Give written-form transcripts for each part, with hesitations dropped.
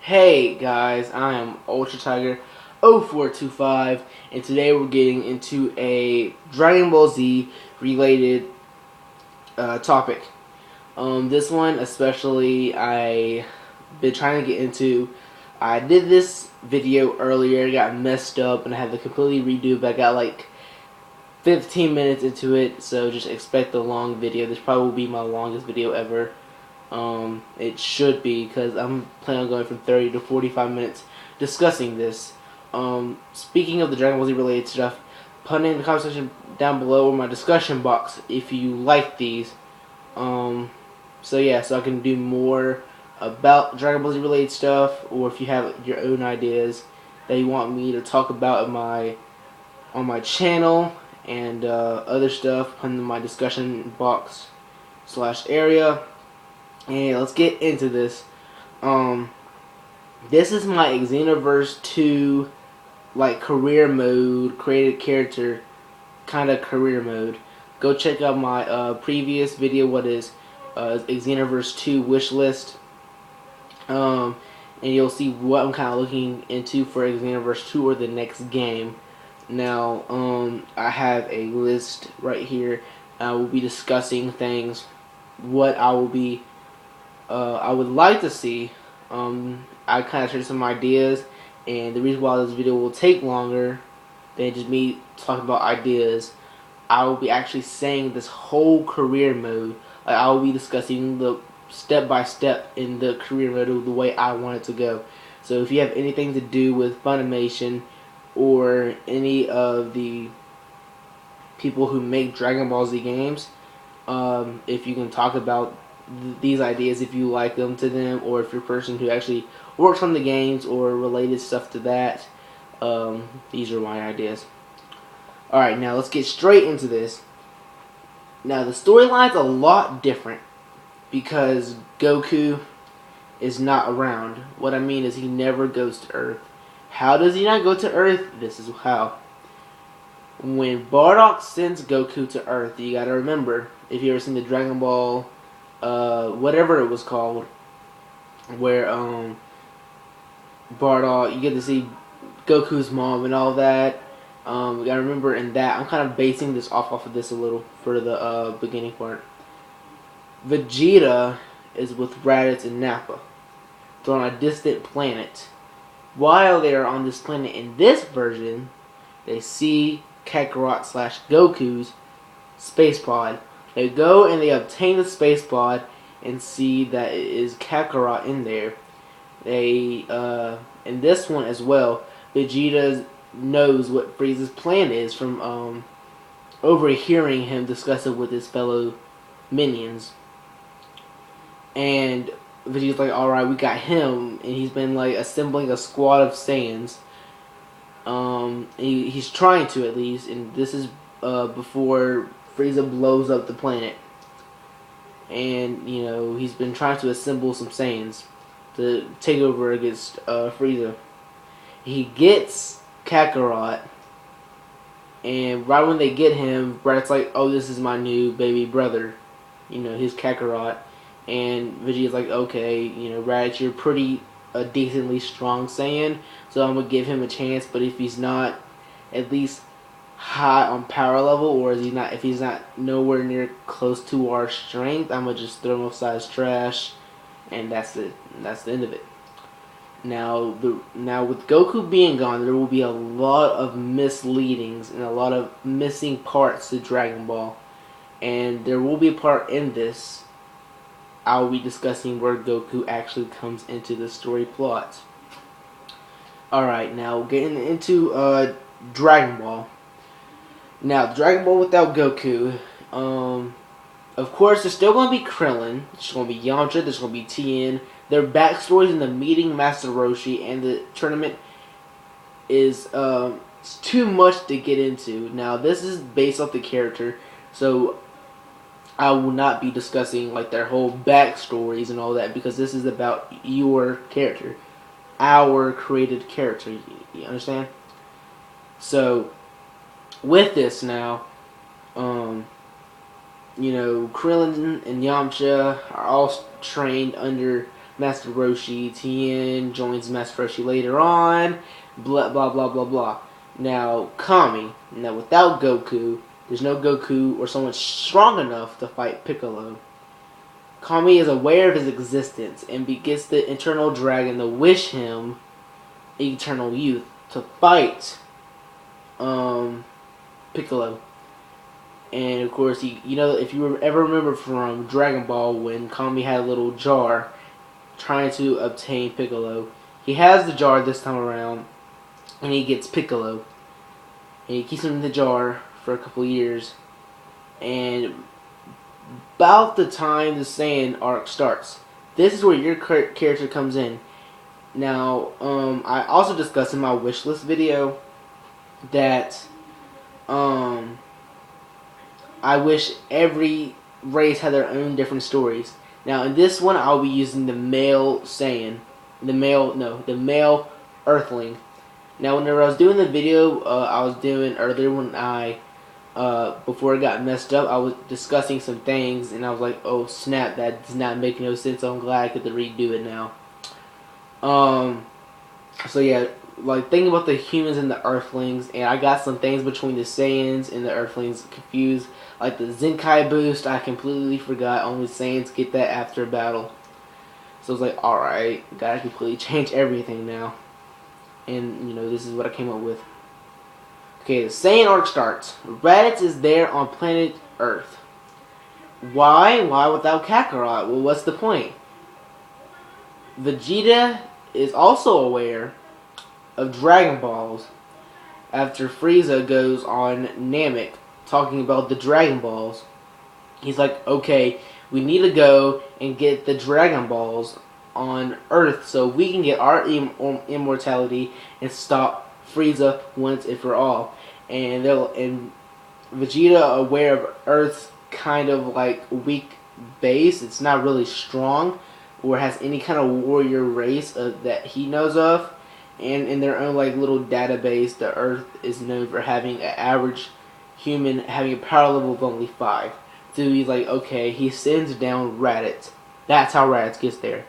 Hey guys, I am Ultra Tiger 0425, and today we're getting into a Dragon Ball Z related topic. This one especially I been trying to get into. I did this video earlier, got messed up, and I had to completely redo, but I got like 15 minutes into it, so just expect a long video. This probably will be my longest video ever. It should be, because I'm planning on going from 30 to 45 minutes discussing this. Speaking of the Dragon Ball Z related stuff, put it in the comment section down below or my discussion box if you like these. So yeah, so I can do more about Dragon Ball Z related stuff, or if you have your own ideas that you want me to talk about on my channel and other stuff, put in my discussion box / area. And let's get into this. This is my Xenoverse 2 like career mode, created character kind of career mode. Go check out my previous video, what is Xenoverse 2 wish list. And you'll see what I'm kind of looking into for Xenoverse 2 or the next game. Now, I have a list right here. I will be discussing things, what I would like to see. I kind of shared some ideas, and the reason why this video will take longer than just me talking about ideas, I will be actually saying this whole career mode. Like, I will be discussing the step by step in the career mode of the way I want it to go. So if you have anything to do with Funimation or any of the people who make Dragon Ball Z games, if you can talk about these ideas, if you like them to them, or if you're a person who actually works on the games or related stuff to that, these are my ideas. Alright, now let's get straight into this. Now the storyline's a lot different because Goku is not around. What I mean is he never goes to Earth. How does he not go to Earth? This is how. When Bardock sends Goku to Earth, you gotta remember, if you ever seen the Dragon Ball whatever it was called, where Bardock, you get to see Goku's mom and all that. You gotta remember in that, I'm kind of basing this off of this a little for the beginning part. Vegeta is with Raditz and Nappa. They're on a distant planet. While they are on this planet in this version, they see Kakarot / Goku's space pod. They go and they obtain the space pod and see that it is Kakarot in there. They, in this one as well, Vegeta knows what Frieza's plan is from overhearing him discuss it with his fellow minions. And Vegeta's like, alright, we got him, and he's been like assembling a squad of Saiyans. He's trying to, at least, and this is before Frieza blows up the planet. And, you know, he's been trying to assemble some Saiyans to take over against Frieza. He gets Kakarot, and right when they get him, Brad's like, oh, this is my new baby brother. You know, his Kakarot. And Vegeta's like, okay, you know, Raditz, you're pretty decently strong Saiyan, so I'm gonna give him a chance. But if he's not at least high on power level, or if he's not nowhere near close to our strength, I'm gonna just throw him aside as trash, and that's it. That's the end of it. Now with Goku being gone, there will be a lot of misleadings and a lot of missing parts to Dragon Ball, and there will be a part in this I'll be discussing where Goku actually comes into the story plot. Alright, now getting into Dragon Ball. Now, Dragon Ball without Goku, of course, there's still going to be Krillin, there's going to be Yamcha, there's going to be Tien. Their backstories in the meeting Master Roshi and the tournament is it's too much to get into. Now, this is based off the character, so I will not be discussing like their whole backstories and all that, because this is about your character, our created character. You understand? So with this now, you know, Krillin and Yamcha are all trained under Master Roshi. Tien joins Master Roshi later on. Blah blah blah blah blah. Now Kami. Now without Goku, there's no Goku or someone strong enough to fight Piccolo. Kami is aware of his existence and begets the eternal dragon to wish him eternal youth to fight Piccolo. And of course, you know, if you ever remember from Dragon Ball when Kami had a little jar trying to obtain Piccolo, he has the jar this time around, and he gets Piccolo, and he keeps him in the jar for a couple years, and about the time the Saiyan arc starts, this is where your character comes in. Now, I also discussed in my wish list video that I wish every race had their own different stories. Now, in this one, I'll be using the male Saiyan, the male Earthling. Now, whenever I was doing the video I was doing earlier when before it got messed up, I was discussing some things, and I was like, oh snap, that does not make no sense, so I'm glad I get to redo it now. So yeah, like, thinking about the humans and the Earthlings, and I got some things between the Saiyans and the Earthlings confused. Like the Zenkai boost, I completely forgot only Saiyans get that after a battle. So I was like, alright, gotta completely change everything now. And, you know, this is what I came up with. Okay, the Saiyan arc starts. Raditz is there on planet Earth. Why? Why without Kakarot? Well, what's the point? Vegeta is also aware of Dragon Balls after Frieza goes on Namek talking about the Dragon Balls. He's like, okay, we need to go and get the Dragon Balls on Earth so we can get our immortality and stop Frieza once and for all. And Vegeta, aware of Earth's kind of like weak base, it's not really strong or has any kind of warrior race that he knows of. And in their own like little database, the Earth is known for having an average human having a power level of only 5. So he's like, okay, he sends down Raditz. That's how Raditz gets there.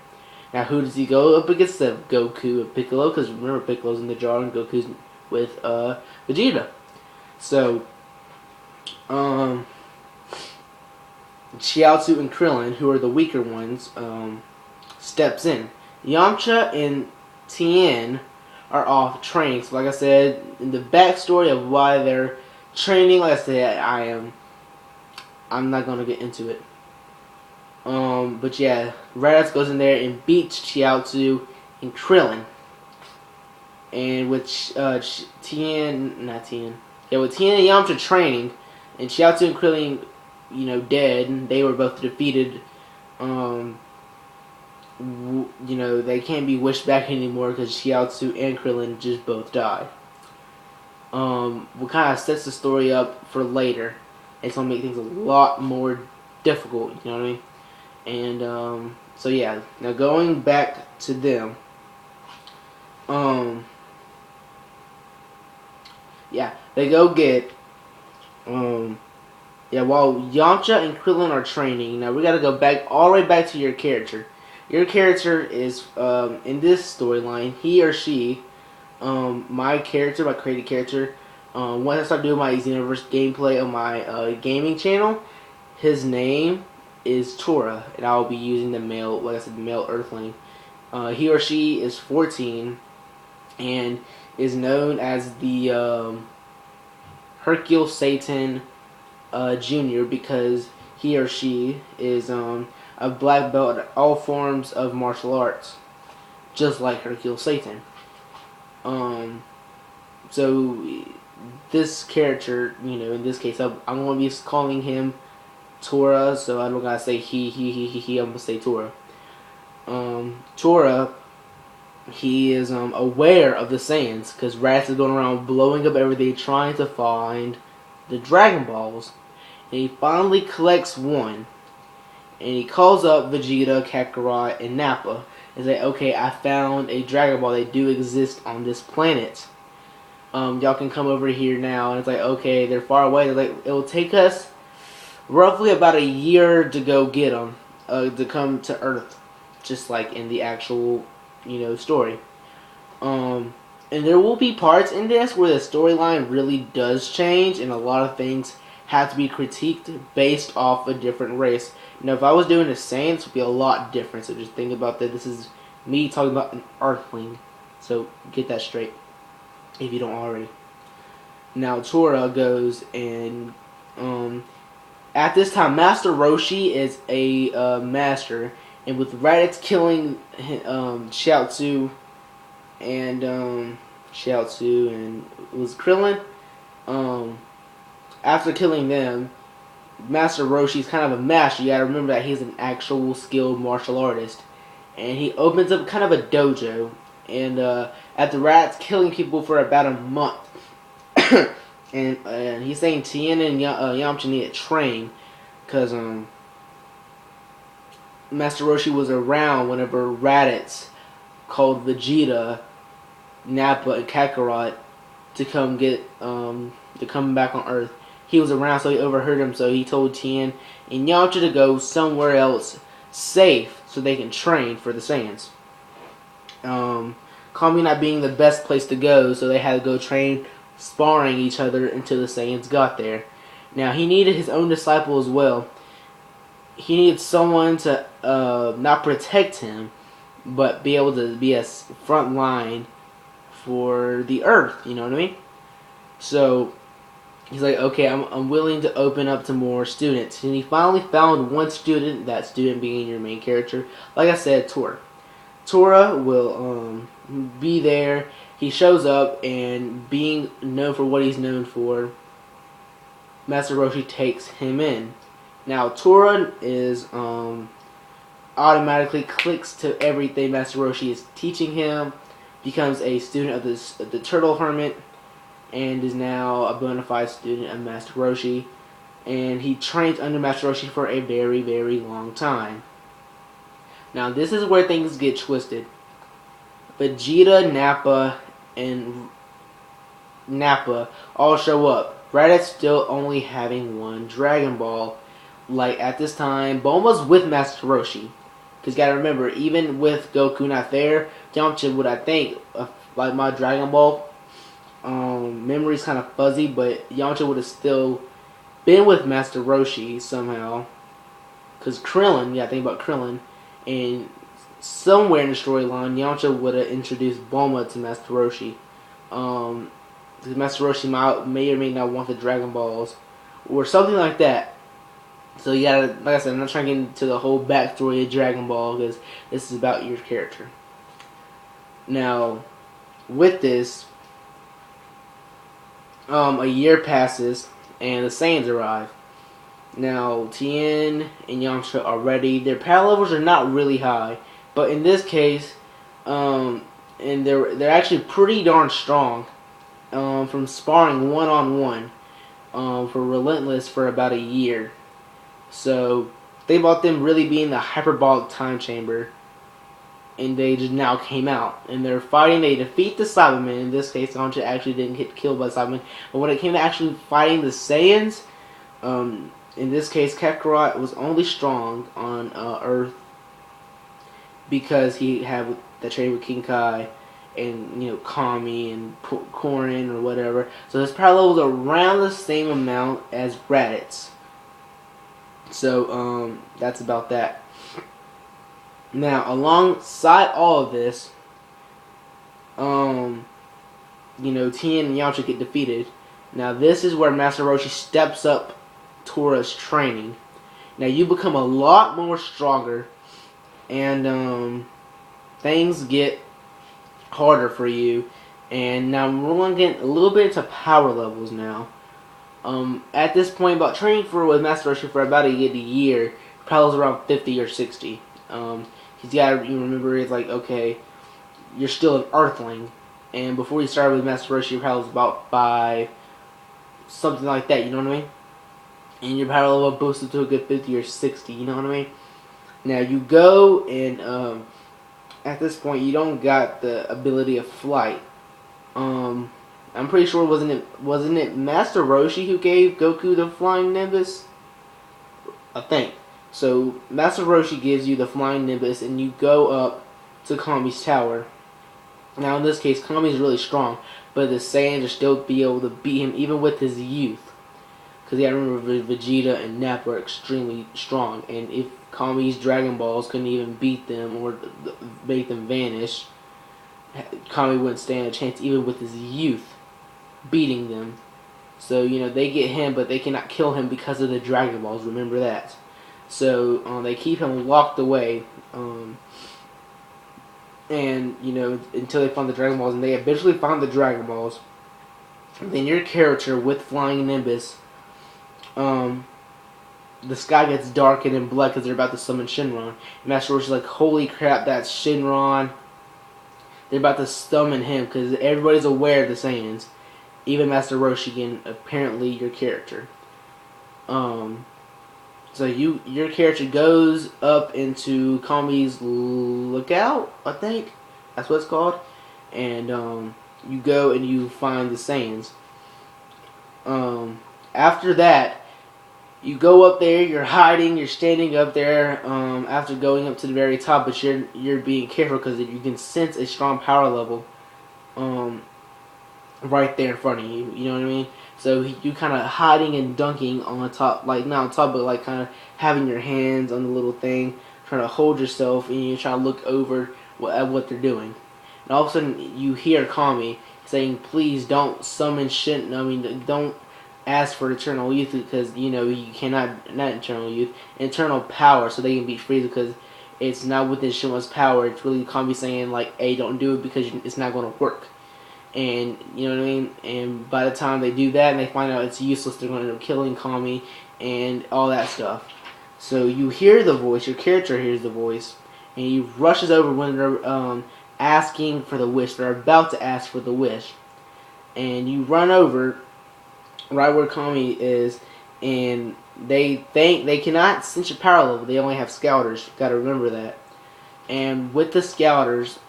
Now, who does he go up against? Goku and Piccolo, because remember, Piccolo's in the jar and Goku's with Vegeta. So, Chiaotzu and Krillin, who are the weaker ones, steps in. Yamcha and Tien are off training. So, like I said, in the backstory of why they're training, like I said, I'm not gonna get into it. But yeah, Raditz goes in there and beats Chiaotzu and Krillin. And with with Tien and Yamcha training, and Chiaotzu and Krillin, you know, dead, they were both defeated. You know, they can't be wished back anymore because Chiaotzu and Krillin just both died. What kind of sets the story up for later. It's gonna make things a lot more difficult, you know what I mean? And so yeah, now going back to them. Yeah, they go get yeah, while Yamcha and Krillin are training, now we gotta go back all the way back to your character. Your character is in this storyline, he or she, my character, my created character, once I start doing my Xenoverse gameplay on my gaming channel, his name is Tora, and I'll be using the male, like I said, the male Earthling. He or she is 14 and is known as the Hercule Satan Jr. because he or she is a black belt at all forms of martial arts, just like Hercule Satan. So this character, you know, in this case, I'm going to be calling him Tora, so I don't gotta say he, I'm gonna say Tora. Tora, he is aware of the Saiyans, because Raditz is going around blowing up everything, trying to find the Dragon Balls, and he finally collects one, and he calls up Vegeta, Kakarot, and Nappa, and say, okay, I found a Dragon Ball, they do exist on this planet. Y'all can come over here now, and it's like, okay, they're far away, they're like, it will take us roughly about a year to go get them, to come to Earth. just like in the actual, story. And there will be parts in this where the storyline really does change, and a lot of things have to be critiqued based off a different race. Now, if I was doing the Saiyans, it would be a lot different. So just think about that. This is me talking about an Earthling. So get that straight, if you don't already. Now, Tora goes and at this time, Master Roshi is a master, and with Raditz killing Shiatsu and it was Krillin. After killing them, Master Roshi's kind of a master. You gotta remember that he's an actual skilled martial artist, and he opens up kind of a dojo. And after Raditz killing people for about a month, and he's saying Tien and Yamcha need to train, because Master Roshi was around whenever Raditz called Vegeta, Nappa, and Kakarot to come back on Earth. He was around, so he overheard him. So he told Tien and Yamcha to go somewhere else safe so they can train for the Saiyans. Kami not being the best place to go, so they had to go train sparring each other until the Saiyans got there. Now he needed his own disciple as well. He needed someone to not protect him, but be able to be a front line for the Earth. You know what I mean? So he's like, okay, I'm willing to open up to more students. And he finally found one student, that student being your main character. Like I said, Tora. Tora will be there. He shows up, and being known for what he's known for, Master Roshi takes him in. Now, Tora is automatically clicks to everything Master Roshi is teaching him, becomes a student of the Turtle Hermit, and is now a bona fide student of Master Roshi. And he trains under Master Roshi for a very, very long time. Now, this is where things get twisted. Vegeta, Nappa all show up. Raditz still only having one Dragon Ball. Like, at this time, Bulma's with Master Roshi. Because you gotta remember, even with Goku not there, Yamcha would, I think, like my Dragon Ball memory's kind of fuzzy, but Yamcha would have still been with Master Roshi somehow. Because Krillin, you gotta think about Krillin. And somewhere in the storyline, Yamcha would have introduced Bulma to Master Roshi. Because Master Roshi may or may not want the Dragon Balls, or something like that. So you gotta, like I said, I'm not trying to get into the whole backstory of Dragon Ball, because this is about your character. Now, with this, a year passes, and the Saiyans arrive. Now, Tien and Yamcha are ready. Their power levels are not really high, but in this case, and they're actually pretty darn strong. From sparring one-on-one for Relentless for about a year. So, think about them really being the hyperbolic time chamber, and they just now came out. And they're fighting, they defeat the Cybermen. In this case, Yamcha actually didn't get killed by the Cybermen. But when it came to actually fighting the Saiyans, in this case, Kakarot was only strong on Earth because he had the trade with King Kai and Kami and Korin or whatever. So his power level was around the same amount as Raditz. So that's about that. Now, alongside all of this, Tien and Yamcha get defeated. Now, this is where Master Roshi steps up Tora's training. Now, you become a lot more stronger, and things get harder for you. And now we're going to get a little bit into power levels now. At this point, about training with Master Roshi for about a year, probably around 50 or 60. He's got to remember, it's like, okay, you're still an Earthling, and before you started with Master Roshi, your power was about 5, something like that, you know what I mean? And your power level boosted to a good 50 or 60, you know what I mean? Now, you go, and at this point, you don't got the ability of flight. I'm pretty sure wasn't it Master Roshi who gave Goku the flying Nimbus? I think. So Master Roshi gives you the flying Nimbus, and you go up to Kami's tower. Now in this case, Kami's really strong, but the Saiyans are still be able to beat him even with his youth. Because you gotta remember, Vegeta and Namek were extremely strong, and if Kami's Dragon Balls couldn't even beat them or make them vanish, Kami wouldn't stand a chance even with his youth beating them. So, they get him, but they cannot kill him because of the Dragon Balls, remember that. So, they keep him locked away, and, until they find the Dragon Balls, and they eventually find the Dragon Balls. Then your character with Flying Nimbus, the sky gets dark and then black because they're about to summon Shenron. And Master Roshi's like, holy crap, that's Shenron. They're about to summon him because everybody's aware of the Saiyans. Even Master Roshi and apparently your character. So your character goes up into Kami's lookout, I think. That's what it's called. And you go and you find the Saiyans. After that, you go up there, you're hiding, you're standing up there after going up to the very top, but you're being careful because you can sense a strong power level right there in front of you, you know what I mean? So you kind of hiding and dunking on the top, like not on top, but like kind of having your hands on the little thing, trying to hold yourself, and you try to look over at what they're doing. And all of a sudden you hear Kami saying, please don't summon don't ask for eternal youth because, you cannot, not eternal youth, eternal power so they can beat Frieza because it's not within Shenron's power. It's really Kami saying, like, hey, don't do it because it's not going to work. And, you know what I mean? And by the time they do that and they find out it's useless, they're going to end up killing Kami and all that stuff. So you hear the voice, your character hears the voice, and he rushes over when they're asking for the wish. They're about to ask for the wish. And you run over right where Kami is, and they think they cannot sense your power level. They only have scouters. You gotta remember that. And with the scouters,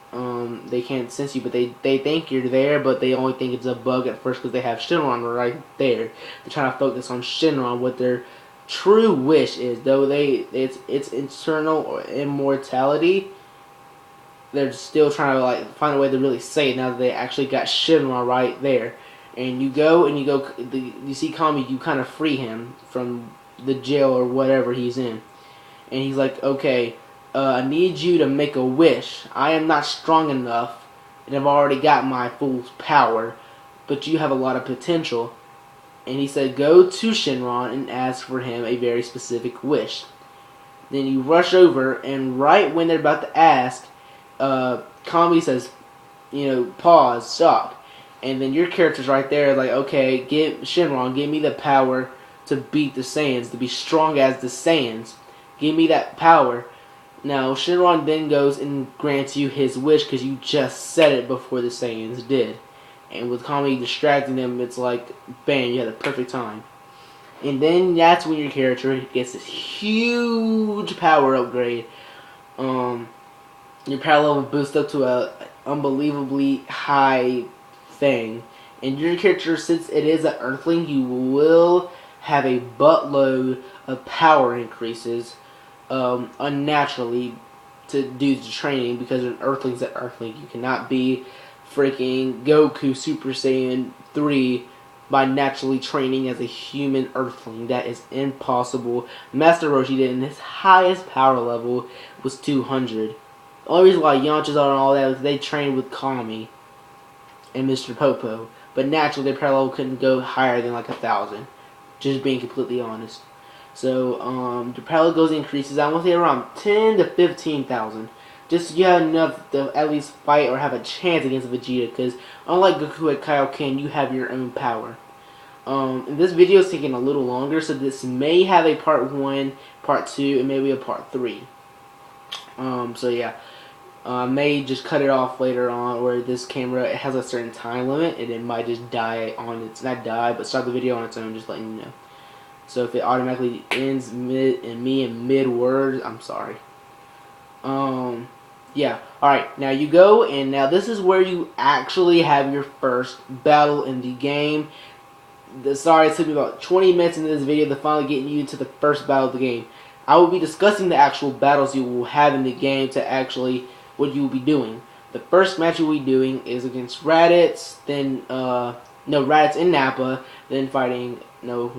they can't sense you, but they think you're there, but they only think it's a bug at first because they have Shenron right there. They're trying to focus on Shenron. What their true wish is, though it's eternal or immortality. They're still trying to find a way to really say it now that they actually got Shenron right there. And you see Kami, you kind of free him from the jail or whatever he's in. And he's like, okay, I need you to make a wish. I am not strong enough, and I've already got my full power, but you have a lot of potential. And he said, go to Shenron and ask for him a very specific wish. Then you rush over, and right when they're about to ask, Kami says, pause, stop. And then your character's right there, like, okay, Shenron, give me the power to beat the Saiyans, to be strong as the Saiyans. Give me that power. Now, Shenron then goes and grants you his wish because you just said it before the Saiyans did. And with Kami distracting them, it's like, bam, you had the perfect time. And then that's when your character gets this huge power upgrade. Your power level boosts up to a unbelievably high thing. And your character, since it is an Earthling, you will have a buttload of power increases unnaturally due to training, because an Earthling's an Earthling. You cannot be freaking Goku Super Saiyan 3 by naturally training as a human Earthling. That is impossible. Master Roshi did, and his highest power level was 200. The only reason why Yamcha's are and all that is they trained with Kami and Mr. Popo. But naturally, their power level couldn't go higher than like 1,000. Just being completely honest. So, the power level increases, I want to say around 10 to 15,000. Just so you have enough to at least fight or have a chance against Vegeta. Because unlike Goku at Kaioken, you have your own power. And this video is taking a little longer, so this may have a part 1, part 2, and maybe a part 3. So yeah. May just cut it off later on, where this camera, it has a certain time limit, and it might just die on its, not die, but start the video on its own, just letting you know. So if it automatically ends mid-word, I'm sorry. Yeah, alright, now you go, and now this is where you actually have your first battle in the game. Sorry, it took me about 20 minutes into this video to finally get you to the first battle of the game. I will be discussing the actual battles you will have in the game to actually what you will be doing. The first match you will be doing is against Raditz, then Raditz and Nappa, then fighting no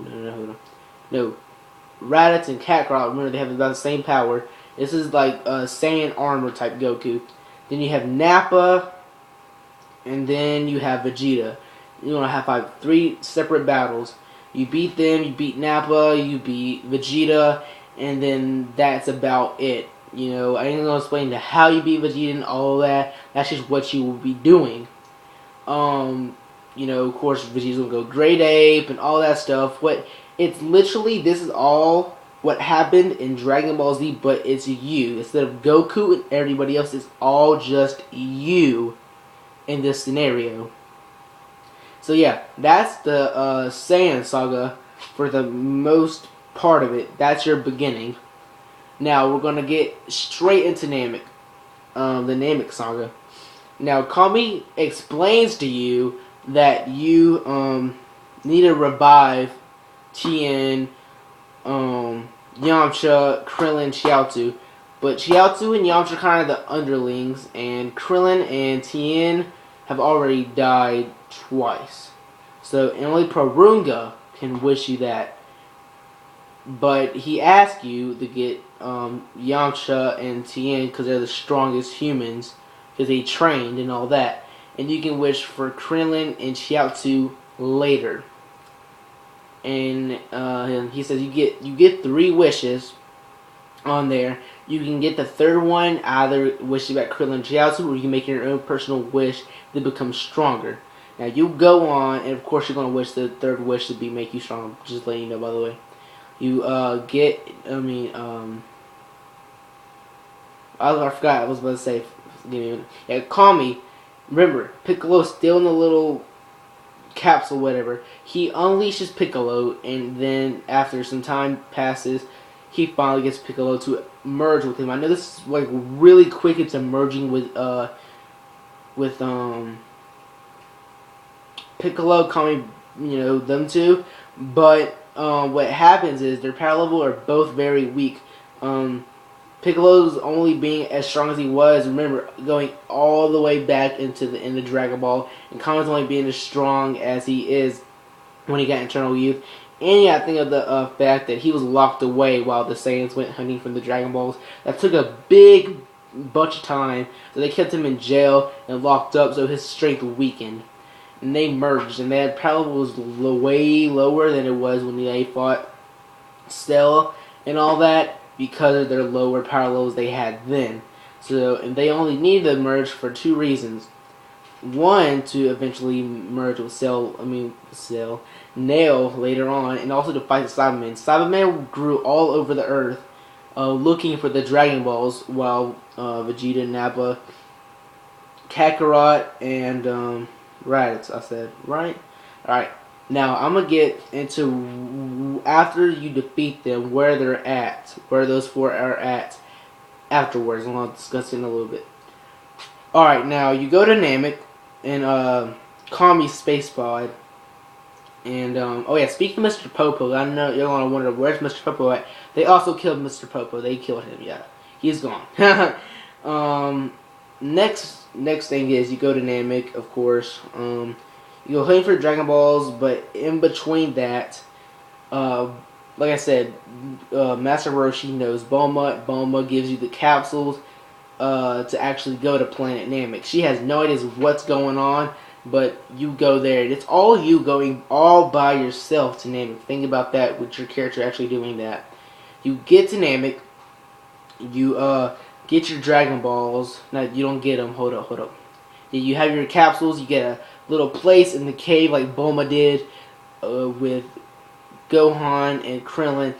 Raditz and Kakarot. Remember, they have about the same power. This is like Saiyan armor type Goku. Then you have Nappa, and then you have Vegeta. You're gonna have like 3 separate battles. You beat them, you beat Nappa, you beat Vegeta, and then that's about it. You know, I ain't gonna explain to how you beat Vegeta and all that. That's just what you will be doing. You know, of course, Vegeta's gonna go Great Ape and all that stuff. It's literally, this is all what happened in Dragon Ball Z, but it's you. Instead of Goku and everybody else, it's all just you in this scenario. So yeah, that's the Saiyan saga for the most part of it. That's your beginning. Now we're gonna get straight into Namek, the Namek saga. Now Kami explains to you that you need to revive Tien, Yamcha, Krillin, Chiaotzu. But Chiaotzu and Yamcha are kind of the underlings, and Krillin and Tien have already died twice. So only Porunga can wish you that. But he asked you to get Yamcha and Tien because they're the strongest humans, because they trained and all that. And you can wish for Krillin and Chiaotzu later. And he says you get 3 wishes on there. You can get the third one, either wishing about Krillin and Chiaotzu, or you can make your own personal wish to become stronger. Now you go on, and of course you're gonna wish the third wish to be make you strong. Just letting you know, by the way. You I forgot. I was about to say. Yeah, Kami. Remember, Piccolo's still in the little capsule, whatever. He unleashes Piccolo, and then after some time passes, he finally gets Piccolo to merge with him. I know this is like really quick into merging with Piccolo, Kami, you know, them two. But what happens is their power level are both very weak. Piccolo's only being as strong as he was, remember, going all the way back into the end of Dragon Ball, and Kami's only being as strong as he is when he got Eternal Youth. And yeah, think of the fact that he was locked away while the Saiyans went hunting for the Dragon Balls. That took a big bunch of time, so they kept him in jail and locked up, so his strength weakened. And they merged, and their power level was way lower than it was when they fought Cell and all that, because of their lower power levels they had then. So, and they only needed to merge for 2 reasons. One, to eventually merge with Nail later on, and also to fight the Cybermen. Cybermen grew all over the earth, looking for the Dragon Balls, while Vegeta, Nappa, Kakarot, and Raditz, I said, right? Alright, now I'm going to get into, after you defeat them, where they're at, where those 4 are at afterwards, and I'll discuss it in a little bit. Alright, now you go to Namek, and Kami's space pod, and, oh yeah, speaking of Mr. Popo, I know you're going to wonder, where's Mr. Popo at? They also killed Mr. Popo, they killed him, yeah. He's gone. Next thing is you go to Namek, of course. You go hunting for Dragon Balls, but in between that, like I said, Master Roshi knows Bulma. Bulma gives you the capsules to actually go to Planet Namek. She has no idea what's going on, but you go there. It's all you going all by yourself to Namek. Think about that with your character actually doing that. You get to Namek. You get your Dragon Balls. No, you don't get them. Hold up. You have your capsules. You get a little place in the cave like Bulma did with Gohan and Krillin.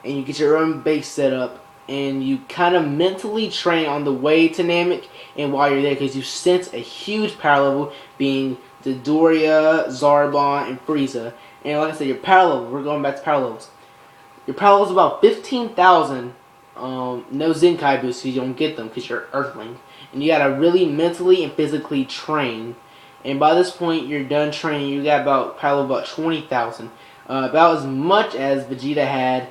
And you get your own base set up. And you kind of mentally train on the way to Namek and while you're there, because you sense a huge power level being Dodoria, Zarbon, and Frieza. And like I said, your power level, we're going back to power levels. Your power level is about 15,000. No Zenkai boosts, so you don't get them because you're Earthling. And you gotta really mentally and physically train. And by this point, you're done training. You got about power level about 20,000. About as much as Vegeta had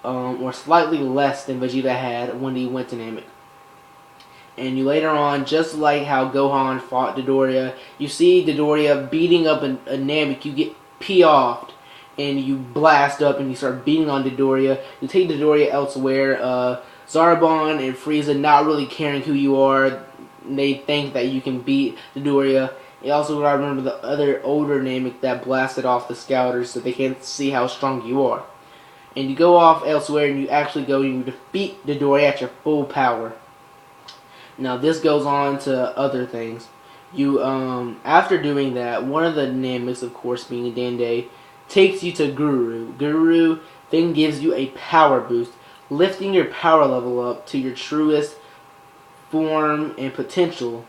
or slightly less than Vegeta had when he went to Namek. And you later on, just like how Gohan fought Dodoria, you see Dodoria beating up a Namek, you get P-offed, and you blast up and you start beating on Dodoria. You take Dodoria elsewhere. Zarbon and Frieza not really caring who you are. They think that you can beat Dodoria. You also gotta remember the other older Namek that blasted off the scouters so they can't see how strong you are. And you go off elsewhere and you actually go and you defeat Dodoria at your full power. Now this goes on to other things. You after doing that, one of the Nameks, of course being Dende, takes you to Guru. Guru then gives you a power boost, lifting your power level up to your truest form and potential.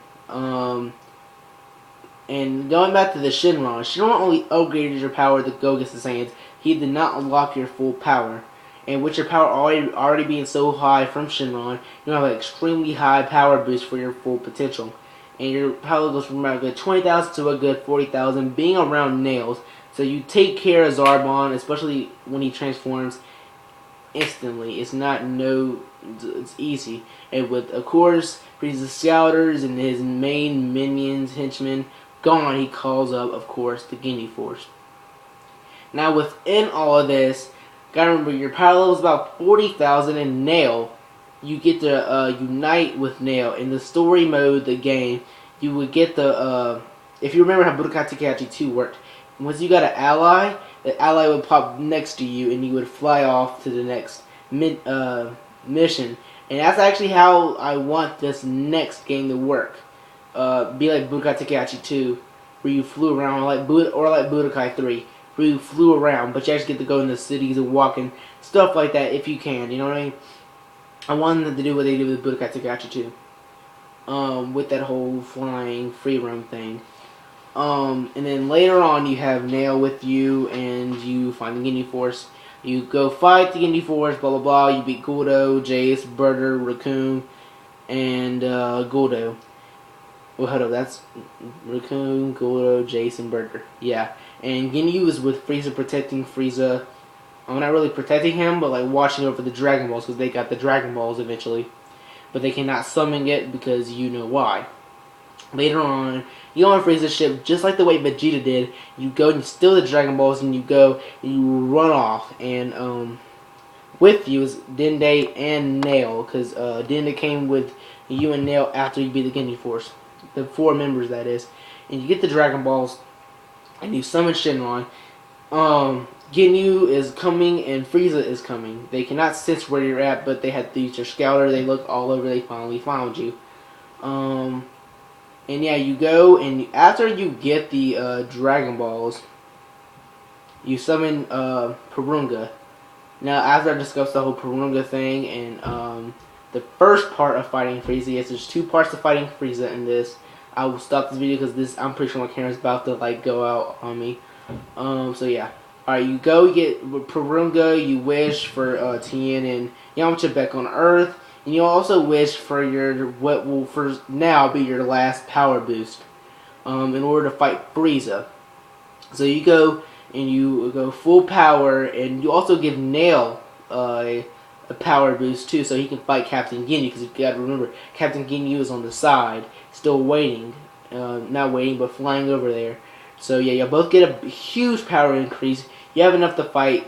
And going back to the Shenron only upgraded your power to go against the Saiyans. He did not unlock your full power. And with your power already being so high from Shenron, you have an extremely high power boost for your full potential. And your power goes from about a good 20,000 to a good 40,000, being around nails. So you take care of Zarbon, especially when he transforms instantly. It's easy. And with, of course, Frieza's scouters and his main minions, henchmen, gone, he calls up, of course, the Ginyu Force. Now, within all of this, gotta remember your power level is about 40,000, and Nail, you get to unite with Nail. In the story mode, the game, you would get the, if you remember how Budokai Tenkaichi 2 worked, once you got an ally, the ally would pop next to you, and you would fly off to the next mission. And that's actually how I want this next game to work. Be like Budokai Tenkaichi 2, where you flew around, or like Budokai 3, where you flew around, but you actually get to go in the cities and walk and stuff like that if you can, you know what I mean? I want them to do what they did with Budokai Tenkaichi 2. With that whole flying free roam thing. And then later on you have Nail with you and you find the Ginyu Force. You go fight the Ginyu Force, blah blah blah, you beat Guldo, Jace, Burger, Raccoon, and Guldo. Well, hold up, that's Raccoon, Guldo, Jace, and Burger. Yeah. And Ginyu is with Frieza protecting Frieza. I'm not really protecting him, but like watching over the Dragon Balls, because they got the Dragon Balls eventually. But they cannot summon it because you know why. Later on, you go on Frieza's ship just like the way Vegeta did. You go and you steal the Dragon Balls and you go and you run off. And with you is Dende and Nail, because Dende came with you and Nail after you beat the Ginyu Force. The 4 members, that is. And you get the Dragon Balls and you summon Shenron. Ginyu is coming and Frieza is coming. They cannot sense where you're at, but they had to use their scouter. They look all over. They finally found you. And yeah, you go and after you get the Dragon Balls, you summon Purunga. Now, after I discussed the whole Purunga thing and the first part of fighting Frieza, yes, there's 2 parts to fighting Frieza in this. I will stop this video because I'm pretty sure my camera's about to like go out on me. So yeah. Alright, you go, you get Purunga, you wish for Tien and Yamcha back on Earth, and you also wish for your, what will for now be your last power boost, in order to fight Frieza. So you go, and you go full power, and you also give Nail a power boost too, so he can fight Captain Ginyu, because you gotta remember, Captain Ginyu is on the side, still waiting, not waiting, but flying over there. So yeah, you'll both get a huge power increase. You have enough to fight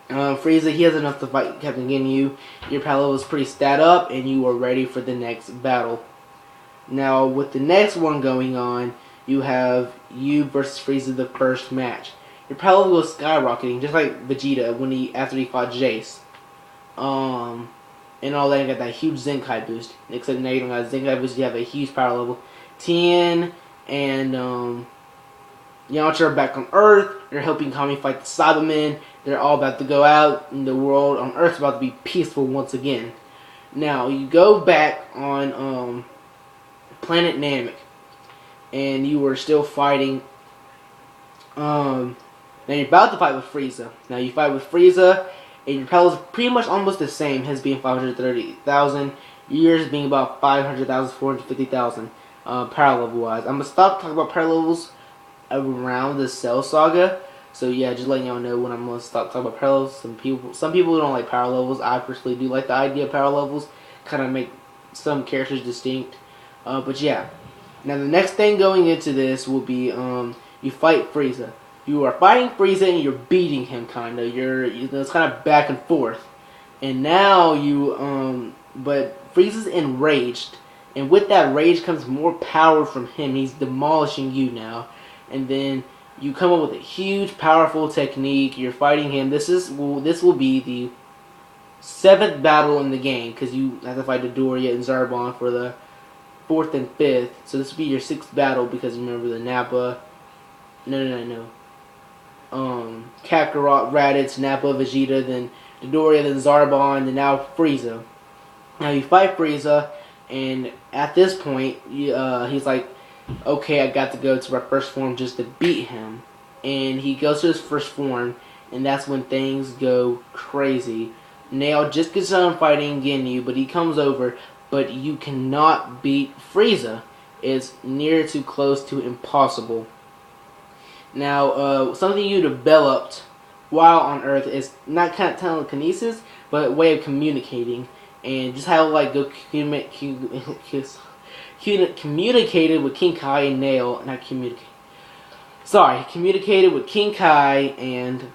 Frieza. He has enough to fight Captain Ginyu. Your power level is pretty stat up, and you are ready for the next battle. Now, with the next one going on, you have you versus Frieza, the first match. Your power level is skyrocketing, just like Vegeta after he fought Jace. And all that, you got that huge Zenkai boost. Except now you don't have Zenkai boost, you have a huge power level. Tien and Yamcha are back on Earth. They're helping Kami fight the Cybermen. They're all about to go out, and the world on Earth's about to be peaceful once again. Now, you go back on planet Namek, and you are still fighting. Now you're about to fight with Frieza. Now you fight with Frieza, and your power is pretty much almost the same, his being 530,000, yours being about 500,000, 450,000 power level wise. I'm gonna stop talking about power levels around the Cell Saga, So yeah, just letting y'all know when I'm gonna stop talking about power levels. Some people don't like power levels. I personally do like the idea of power levels. Kind of make some characters distinct. But yeah, now the next thing going into this will be you fight Frieza. You are fighting Frieza and you're beating him kind of. It's kind of back and forth. And now but Frieza's enraged. And with that rage comes more power from him. He's demolishing you now. And then you come up with a huge, powerful technique. You're fighting him. This will be the 7th battle in the game. Because you have to fight Dodoria and Zarbon for the 4th and 5th. So this will be your 6th battle. Because remember the Nappa... No. Kakarot, Raditz, Nappa, Vegeta, then Dodoria, then Zarbon, and now Frieza. Now you fight Frieza, and at this point, he's like, okay, I got to go to my first form just to beat him. And he goes to his first form, and that's when things go crazy. Nail just gets done fighting Ginyu, but he comes over, but you cannot beat Frieza. It's near to close to impossible. Now, something you developed while on Earth is not kind of telekinesis, but a way of communicating. And just how like Goku communicated with King Kai and Nail, not communicate. Sorry, communicated with King Kai and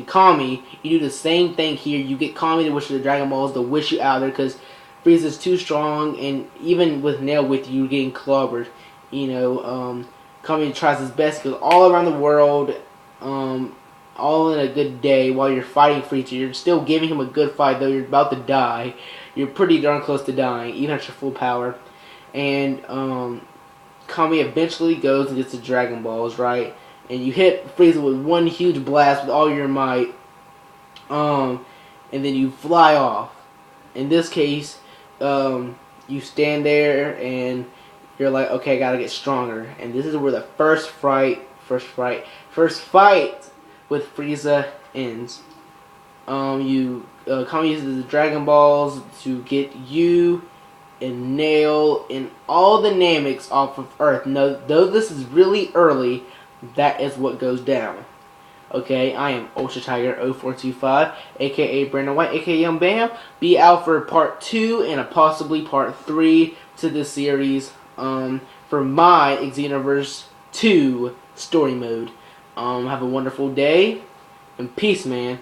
Kami. You do the same thing here. You get Kami to wish the Dragon Balls to wish you out there because Frieza's too strong, and even with Nail with you, you're getting clobbered. You know, Kami tries his best, goes all around the world, all in a good day while you're fighting Frieza. You're still giving him a good fight, though you're about to die. You're pretty darn close to dying, even at your full power. And Kami eventually goes and gets the Dragon Balls, right? And you hit Frieza with one huge blast with all your might. And then you fly off. In this case, you stand there and you're like, okay, I gotta get stronger. And this is where the first fight with Frieza ends. Kami uses the Dragon Balls to get you and Nail and all the Nameks off of Earth. Now, though this is really early, that is what goes down. Okay, I am Ultra Tiger 0425, aka Brandon White, aka Young Bam. Be out for part 2 and a possibly part 3 to this series. For my Xenoverse 2 story mode. Have a wonderful day, and peace, man.